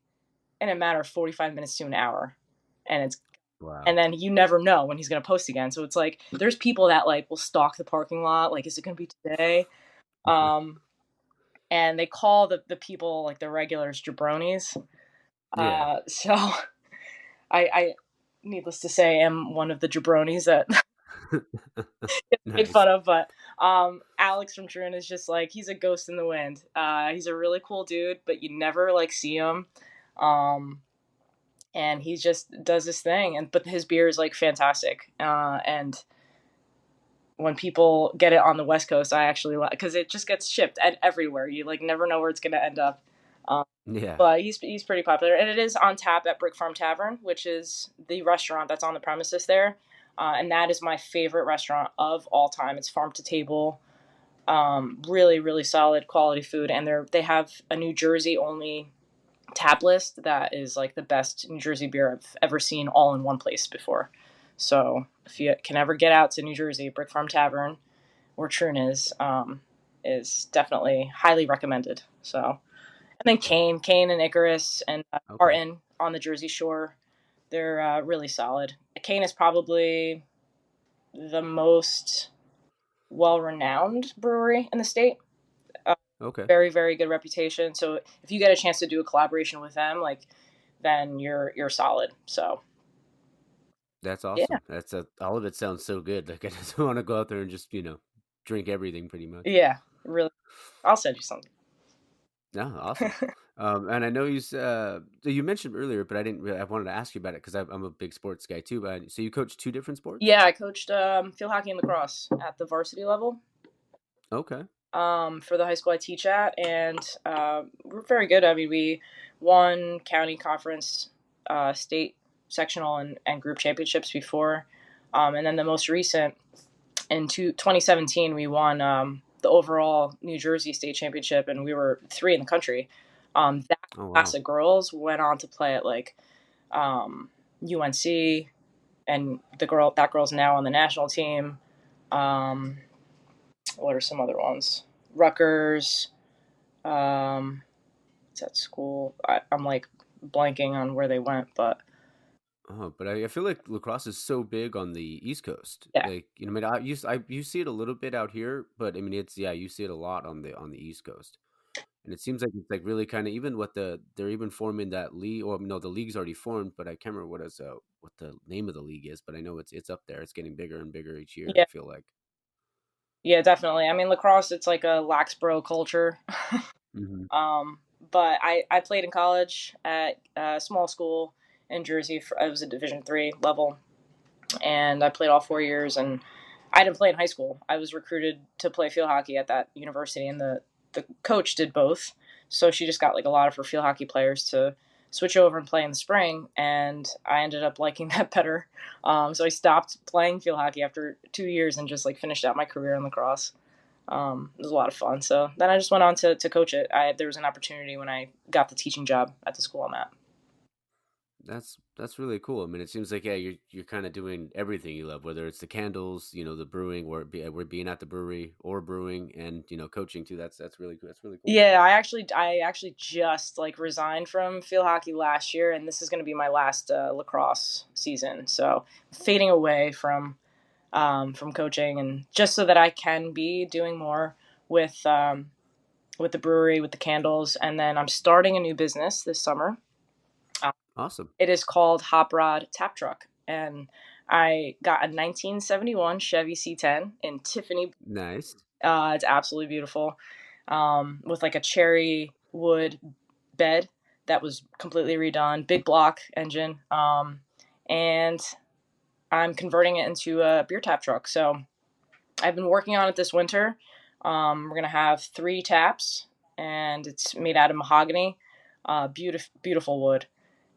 in a matter of 45 minutes to an hour. And it's and Wow. then you never know when he's going to post again. So it's like there's people that like will stalk the parking lot, like is it going to be today? Um and they call the people like the regulars jabronis. Yeah. So I needless to say am one of the jabronis that gets made Nice. fun of. But Alex from Troon is just like he's a ghost in the wind. He's a really cool dude, but you never like see him. Um, and he just does this thing, and but his beer is like fantastic. And when people get it on the West Coast, I actually like because it just gets shipped everywhere. You like never know where it's gonna end up. Um, Yeah. but he's pretty popular, and it is on tap at Brick Farm Tavern, which is the restaurant that's on the premises there, and that is my favorite restaurant of all time. It's farm to table, really really solid quality food, and they have a New Jersey only tap list that is like the best New Jersey beer I've ever seen all in one place before. So if you can ever get out to New Jersey, Brick Farm Tavern, where Troon is definitely highly recommended. So and then Kane and Icarus and Okay. Barton on the Jersey Shore. They're really solid. Kane is probably the most well-renowned brewery in the state. Uh, Okay. very, very good reputation. So if you get a chance to do a collaboration with them, like then you're solid. So That's yeah, awesome. All of it sounds so good. Like I just want to go out there and just, drink everything pretty much. yeah, really. I'll send you something. Yeah, awesome. And I know so you mentioned earlier, but I didn't really, I wanted to ask you about it because I'm a big sports guy too. But so you coach two different sports? Yeah, I coached field hockey and lacrosse at the varsity level. Okay. For the high school I teach at, and we're very good. I mean, we won county conference, state sectional, and group championships before, and then the most recent in 2017 we won the overall New Jersey state championship, and we were three in the country. That Oh class wow. of girls went on to play at like UNC, and that girl's now on the national team. Um, what are some other ones? Rutgers. Um, it's at school. I'm like blanking on where they went, but Oh, but I feel like lacrosse is so big on the East Coast. yeah, Like, I mean, you see it a little bit out here, but I mean, you see it a lot on the East Coast. And it seems like it's like really kind of even what they're even forming that league, or no, the league's already formed, but I can't remember what the name of the league is, but I know it's up there. It's getting bigger and bigger each year, I yeah, feel like. yeah, definitely. I mean, lacrosse, it's like a lax culture. Hmm. um, but I played in college at a small school in Jersey. I was a Division III level, and I played all 4 years. And I didn't play in high school. I was recruited to play field hockey at that university, and the coach did both. So she just got like a lot of her field hockey players to switch over and play in the spring, and I ended up liking that better. So I stopped playing field hockey after 2 years and just like finished out my career in lacrosse. It was a lot of fun. So then I just went on to coach it. There was an opportunity when I got the teaching job at the school I'm at. That's really cool. I mean, it seems like yeah, you're kind of doing everything you love, whether it's the candles, the brewing, or we're being at the brewery or brewing, and coaching too. That's really cool. That's really cool. Yeah, I actually just like resigned from field hockey last year, and this is going to be my last lacrosse season. So fading away from coaching, and just so that I can be doing more with the brewery, with the candles, and then I'm starting a new business this summer. Uh, Awesome. it is called Hop Rod Tap Truck, and I got a 1971 Chevy C10 in Tiffany. Nice. It's absolutely beautiful, with like a cherry wood bed that was completely redone, big block engine, and I'm converting it into a beer tap truck. So I've been working on it this winter. We're gonna have 3 taps, and it's made out of mahogany, beautiful wood.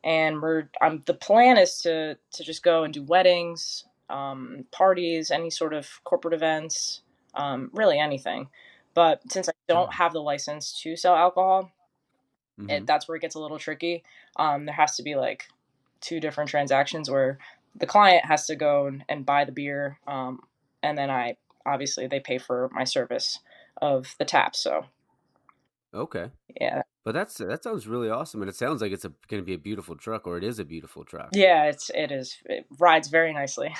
And the plan is to just go and do weddings, parties, any sort of corporate events, really anything. But since I don't have the license to sell alcohol, Mm-hmm. that's where it gets a little tricky. There has to be like 2 different transactions where the client has to go and buy the beer, and then I obviously they pay for my service of the tap. So Okay. yeah, But that sounds really awesome, and it sounds like it's going to be a beautiful truck, or it is a beautiful truck. yeah, it rides very nicely.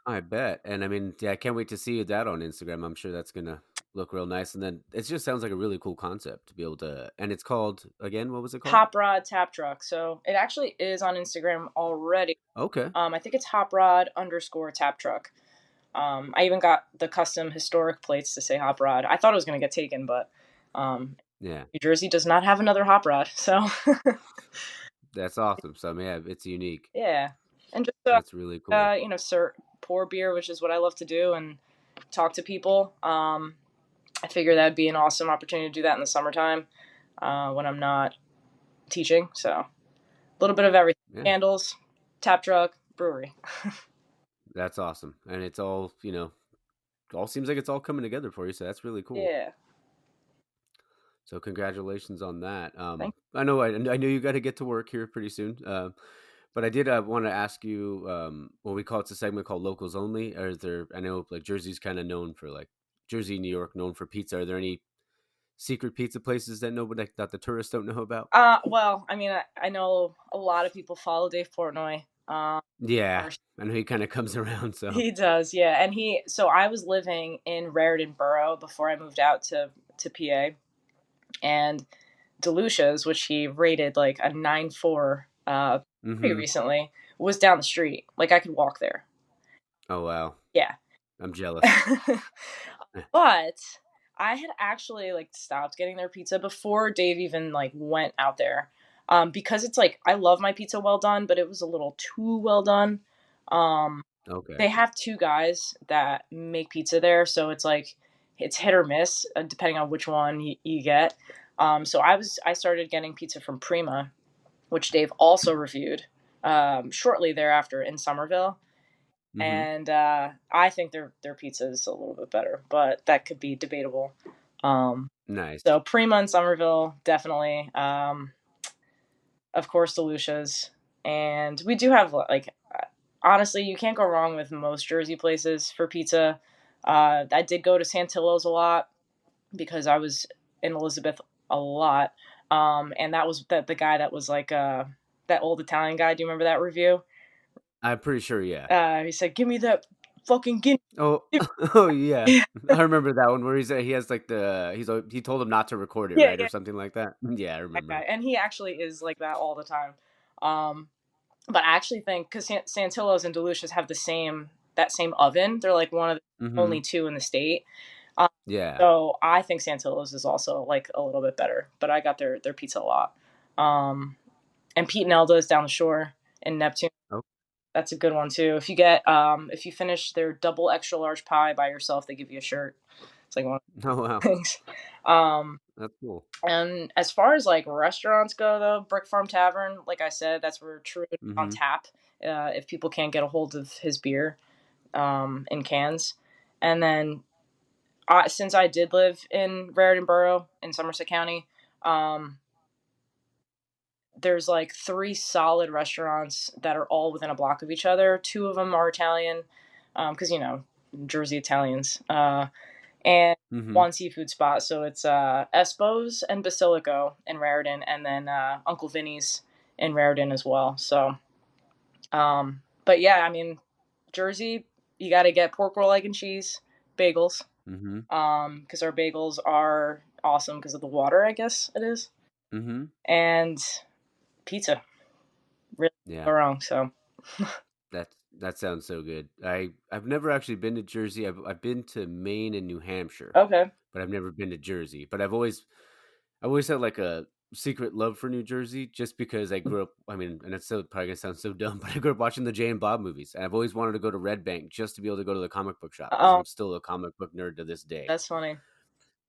I bet, and I mean, yeah, I can't wait to see that on Instagram. I'm sure that's gonna look real nice, and then it just sounds like a really cool concept to be able to. And it's called again. What was it called? Hop Rod Tap Truck. So it actually is on Instagram already. Okay. I think it's Hop Rod underscore Tap Truck. I even got the custom historic plates to say Hop Rod. I thought it was going to get taken, but Yeah, New Jersey does not have another Hop Rod. So that's awesome. So, I mean, yeah, it's unique. yeah, and just That's really cool. sir, pour beer, which is what I love to do, and talk to people. I figure that'd be an awesome opportunity to do that in the summertime when I'm not teaching. So a little bit of everything: Yeah, candles, tap truck, brewery. that's awesome, and it's all all seems like it's all coming together for you. So that's really cool. Yeah, So congratulations on that. thank. I know you got to get to work here pretty soon. But I did want to ask you, what we call it's a segment called Locals Only. Or is there? I know like Jersey's kind of known for like Jersey, New York, known for pizza. Are there any secret pizza places that nobody that the tourists don't know about? Well, I mean, I know a lot of people follow Dave Portnoy. Yeah, Or I know he kind of comes around. So he does, yeah. And so I was living in Raritan Borough before I moved out to PA, and Delucia's, which he rated like a 9.4 pretty mm-hmm. recently, was down the street. Like I could walk there. Oh wow, Yeah. I'm jealous. But I had actually like stopped getting their pizza before Dave even like went out there. Because it's like I love my pizza well done, but it was a little too well done. Um, Okay, they have 2 guys that make pizza there, so it's like it's hit or miss depending on which one you get. So I started getting pizza from Prima, which Dave also reviewed shortly thereafter in Somerville, mm-hmm. and I think their pizza is a little bit better, but that could be debatable. Um, Nice. so Prima in Somerville, definitely. Of course, Delucia's, and we do have like honestly, you can't go wrong with most Jersey places for pizza. I did go to Santillo's a lot because I was in Elizabeth a lot, and that was the guy that was like that old Italian guy. Do you remember that review? I'm pretty sure. Yeah. He said, "Give me that fucking guinea." Oh, oh yeah. I remember that one where he has like he told him not to record it, Yeah, right, or yeah, something like that. Yeah, I that guy, remember. and he actually is like that all the time. Um, but I actually think because Santillo's and Delucia's have that same oven, they're like one of the Mm-hmm. only 2 in the state. Um, Yeah. so I think Santillo's is also like a little bit better, but I got their pizza a lot. And Pete and Elda's down the shore in Neptune. That's a good one too. If you finish their double extra large pie by yourself, they give you a shirt. It's like one of Oh wow, the things. Um, that's cool. and as far as like restaurants go, though, Brick Farm Tavern, like I said, that's where Truett is on Mm-hmm. tap. If people can't get a hold of his beer in cans, and then since I did live in Raritan Borough in Somerset County, um, there's like three solid restaurants that are all within a block of each other. Two of them are Italian, because Jersey Italians, and Mm-hmm. one seafood spot. So it's Espo's and Basilico in Raritan, and then Uncle Vinny's in Raritan as well. So, but yeah, I mean, Jersey, you got to get pork roll, egg, and cheese, bagels, Mm-hmm. because our bagels are awesome because of the water, I guess it is, Mm-hmm. and pizza. Really Yeah. go wrong. So, That that sounds so good. I've never actually been to Jersey. I've been to Maine and New Hampshire, okay. but I've never been to Jersey. But I've always had like a secret love for New Jersey just because I grew up. I mean, and it's so probably gonna sound so dumb, but I grew up watching the Jay and Bob movies, and I've always wanted to go to Red Bank just to be able to go to the comic book shop because Um, I'm still a comic book nerd to this day. that's funny.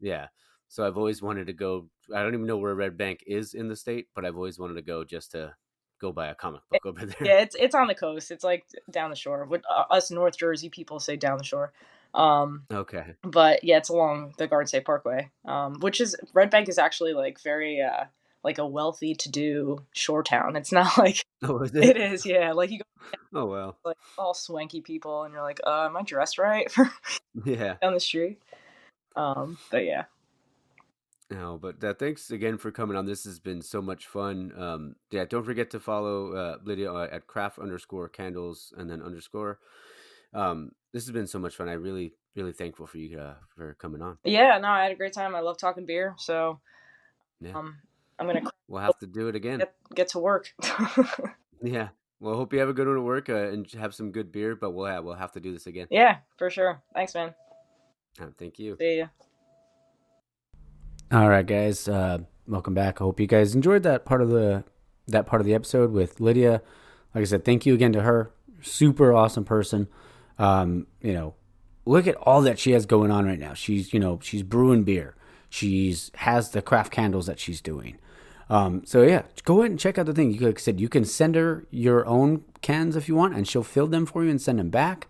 Yeah. So I've always wanted to go. I don't even know where Red Bank is in the state, but I've always wanted to go just to go buy a comic book over there. Yeah, it's on the coast. It's like down the shore. What us North Jersey people say down the shore. Okay. But yeah, it's along the Garden State Parkway, which is Red Bank is actually like very like a wealthy to do shore town. It's not like Oh, is it it? is. Yeah, like you go Oh well. like all swanky people, and you're like, am I dressed right for Yeah. down the street? But yeah, No, but thanks again for coming on. This has been so much fun. Yeah, don't forget to follow Lydia at craft underscore candles and then underscore. This has been so much fun. I really thankful for you for coming on. yeah. No, I had a great time. I love talking beer, so Yeah, um, I'm gonna we'll have to do it again. get to work. Yeah. Well, hope you have a good one at work and have some good beer. But we'll have to do this again. Yeah, for sure. Thanks, man. Thank you. See ya. All right, guys. Welcome back. I hope you guys enjoyed that part of the episode with Lydia. Like I said, thank you again to her. Super awesome person. Look at all that she has going on right now. She's brewing beer. She's has the craft candles that she's doing. So yeah, go ahead and check out the thing. Like I said, you can send her your own cans if you want, and she'll fill them for you and send them back.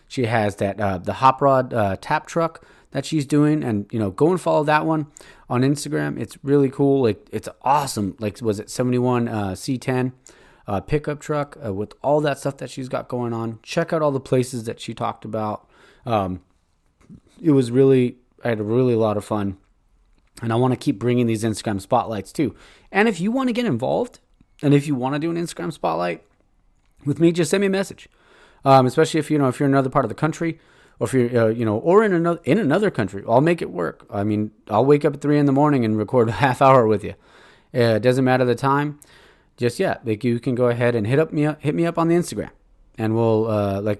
She has that the hop rod tap truck that she's doing, and go and follow that one on Instagram. It's really cool. Like it's awesome. Like was it 71 C10 pickup truck with all that stuff that she's got going on. Check out all the places that she talked about. It was really I had a really lot of fun, and I want to keep bringing these Instagram spotlights too. And if you want to get involved, and if you want to do an Instagram spotlight with me, just send me a message. Especially if you're in another part of the country, or if you're or in another country, I'll make it work. I mean, I'll wake up at 3 a.m. and record a half hour with you. It doesn't matter the time. Just like you can go ahead and hit me up on the Instagram, and we'll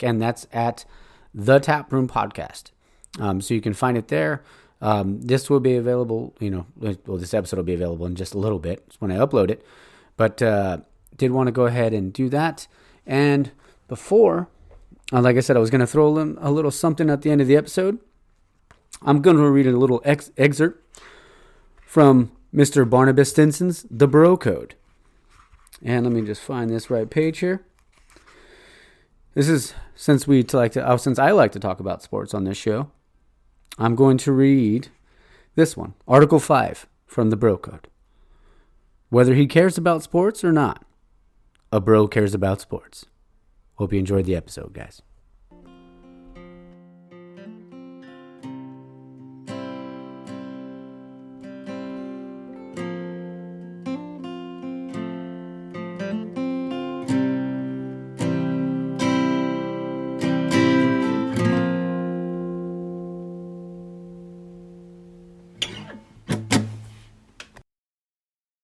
and that's at the Taproom Podcast. So you can find it there. This will be available. This episode will be available in just a little bit. It's when I upload it, but did want to go ahead and do that. And before, like I said, I was going to throw a little something at the end of the episode. I'm going to read a little excerpt from Mr. Barnabas Stinson's The Bro Code. And let me just find this right page here. This is since I like to talk about sports on this show. I'm going to read this one, Article 5 from the Bro Code. Whether he cares about sports or not, a bro cares about sports. Hope you enjoyed the episode, guys.